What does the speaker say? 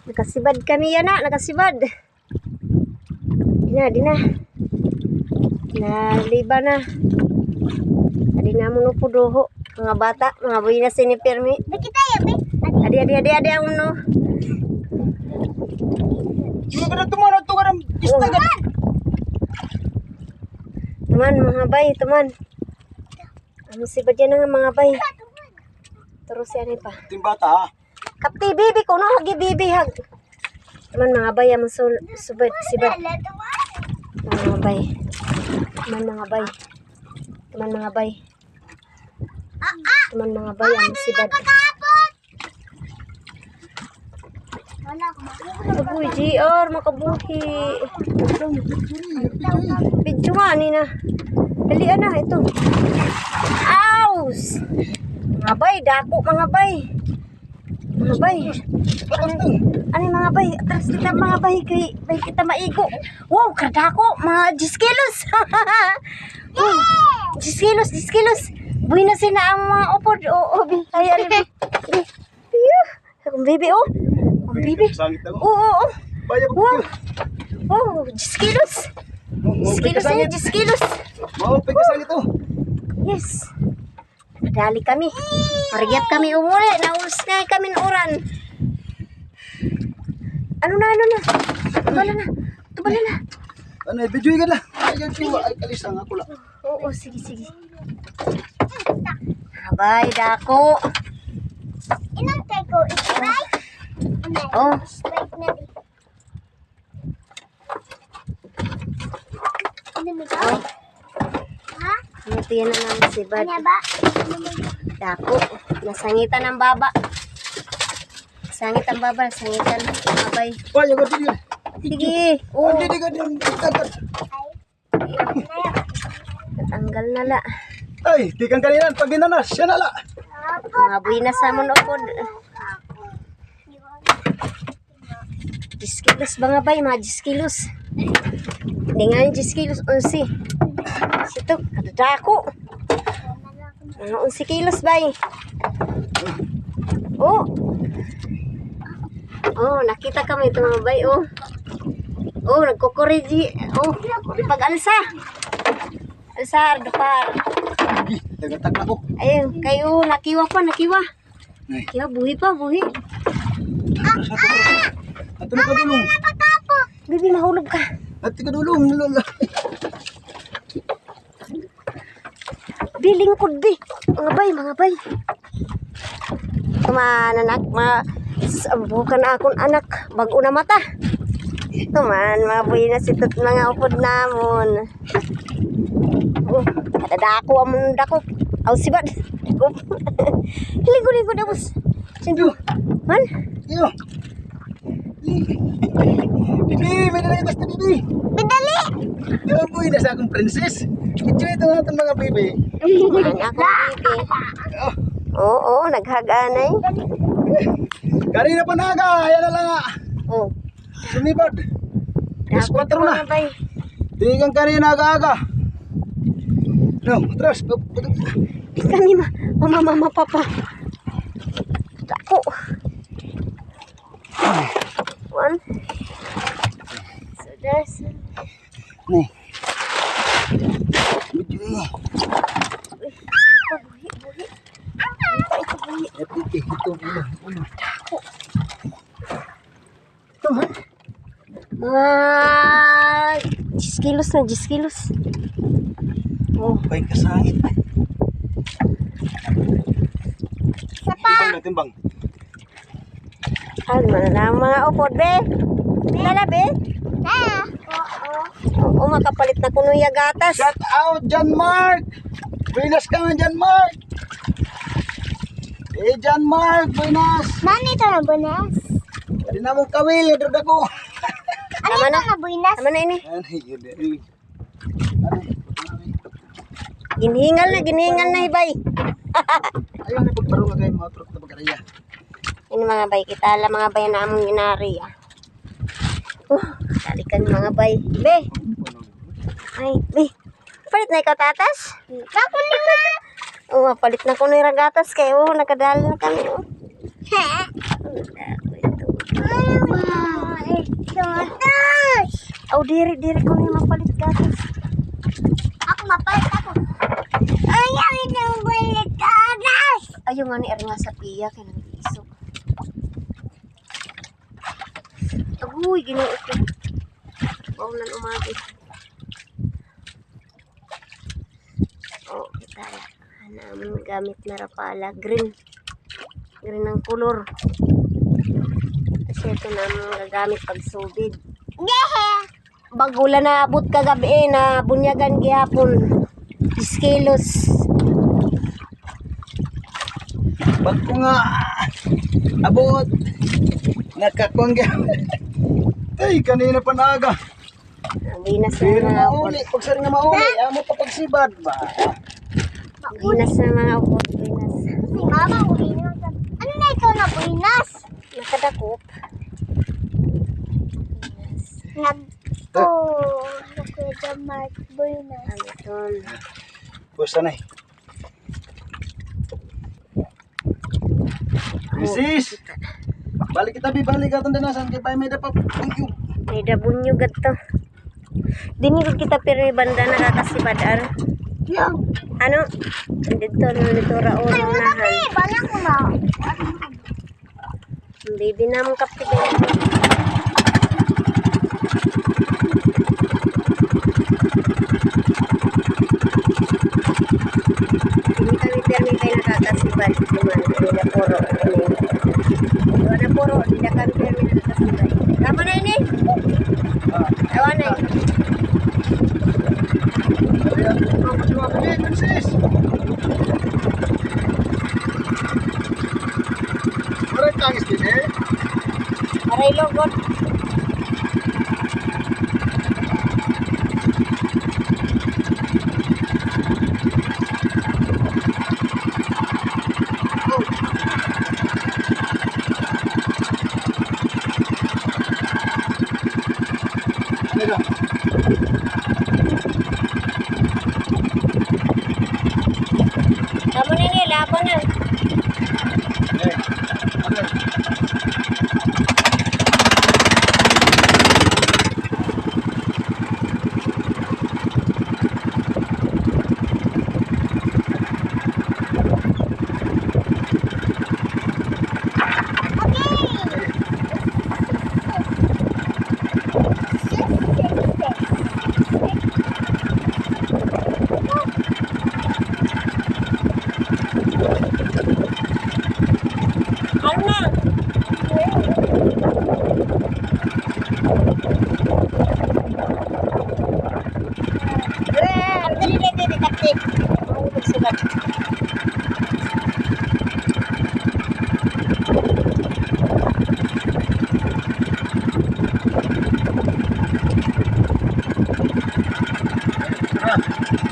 Nakasibad kami yan na, nakasibad. Di na. Naliba na. Adi na mo no pudoho. Mga bata, mga buhay na sinipirmi. Bakit tayo, be? Adi ang no. Yung ka na tuman, ito ka na istagan. Tuman, mga bay, tuman. Ano sibad yan nga mga bay. Terus yan pa. Ito yung bata ha. Kapti bibi ko no, hagi bibi hag. Tuman mga bay, ang subad, sibad. Mga bay. Tuman mga bay. Tuman mga bay. Tuman mga bay, ang sibad. Agoy, GR, makabuhi. Video nga ni na. Dalian na, ito. Aus! Mga bay, dako mga bay. Mga bay. Ano yung mga bay? Atras kita mga bay, kay bay kita maigo. Wow, kadako, mga 10 kilos. 10 kilos. Buhay na sila ang mga upod. Ay, Akong bibi, oh. Ang bibi. Oo. Wow, 10 kilos. 10 kilos na 10 kilos. Mau pagkasang ito. Yes. Dali kami. Marigyat kami umuli. Nauls na kami ng uran. Ano na. Tubala na. Ano, video ka na. Ay, kalisang ako lang. Oo, sige. Abay, dako. Inang tayo ko, right? Oh. Right na di. Ano mo ka? Ha? Matiyan na namin si Bad. Ano ba? Dako. Nasangitan ang baba. Nasangitan. Abay. Oh, yung gabi yun. Sige. Oo. Hindi ka din. Natanggal na la. Ay, di kang kanilan. Pag ginanas, siya na la. Mga buhay na sa mon upod. 10 kilos ba nga bay? Mga 10 kilos. Hindi nga yung 10 kilos. 11. Sito, kadadako. Mga 11 kilos bay. Oh, nakita kami ito mga bay. Nagkukurigi. Di pag-alsa. Alsa, dapar. Tagatak na ko. Ayun, kayo, nakiwa. Ay. Kaya buhi pa. Ato na ka dulong. Bibi, mahulog ka. Ato ka dulong. Lala. Bilingkod, bi. Mga bay. Tuman, anak, bukan na akong anak. Bago na mata. Tuman, mga buhi na sitot mga upod namon. Kadadako amon dako. Aw sibad. Ligo na bus. Sindu. Man? Iyo. Bibi, may nalagay basta bibi. Bidali. Yung boy na sa akong princess. Ito natin mga bibi. Ang akong bibi. Oo, naghaganay. Kanina pa naga, ayan na lang nga. Oh. Sumibad. Yes, 4 na. Bay. Di kang kanina aga-aga. No, atras. Di kami mama papa. Dako. 1. So there's Nih. Buhi. Ito. Tuman. Mga 10 kilos. Oh, Baik kasangit. Timbang. ano na mga upod, be? Nala, be? Oo, makapalit na kuno yung gatas. Shout out, John Mark. Buenas ka man, John Mark. John Mark, buenas. Nani ito na bunas? Di na mong kawil, drag ako. Ano ito na bunas? Tama na ini. Ano? Ginhingal na, hibay. Ayaw na pagparo ka kayo mga truck na pagkaraya. Ini mga bay, kita lang mga bay na among inari. Talikan mga bay. Be. Ay, be. Palit na ikaw tatas? Ako na. Oo, palit na ko na yung ragatas kayo. Nakadali na kami. Ha? Ito. Gatas! Oh, diri ko may mapalit gatas. Ako mapalit ako. Ayaw itong balik gatas! Ayaw nga ni Ari nga sa piya, kaya nang isok. Agoy, ginoo ko. Bawlan umagi. Oh, kita na. Naman gamit na rapala. Green. Green ang kulor. Kasi ito naman gagamit pag subid. Yeah! Bagula na abot kagabi na bunyagan gihapon. 10 kilos. Ba't ko nga abot? Nakakongga. Ay, kanina pa naaga. Binas na Pero mga upot. mauli. Pag sari nga mauli, amo pa pagsibad ba? Binas na mga upot. Binas. Si mama, uli na. Ano na ito na buinas? Nakadakop. Nakuya Mark buinas. Ano ton? Pusta na eh. Mrs. Balik kita, balik atong danasan kay pa may dapat. Thank you. May dabunyog ato. Dinigod kita pero banda nakakasibadar. Yung. Ano? Dito nito raon Ay, wala nahan. eh. Bala ko na. Baby na mong kapti. Hindi kami pirmi kayo nakakasibad. Hindi na puro. Hindi na puro. Hindi na kami pirmi nakakasibad. Tama na yun eh. Tawa na eh. Mrs. Maray tangis din eh. Aray logot. Ano? Tama na yun. Laban na. Eh, ano? Ano na? Ang dali na dito kapti. Ang magsugat. Ah.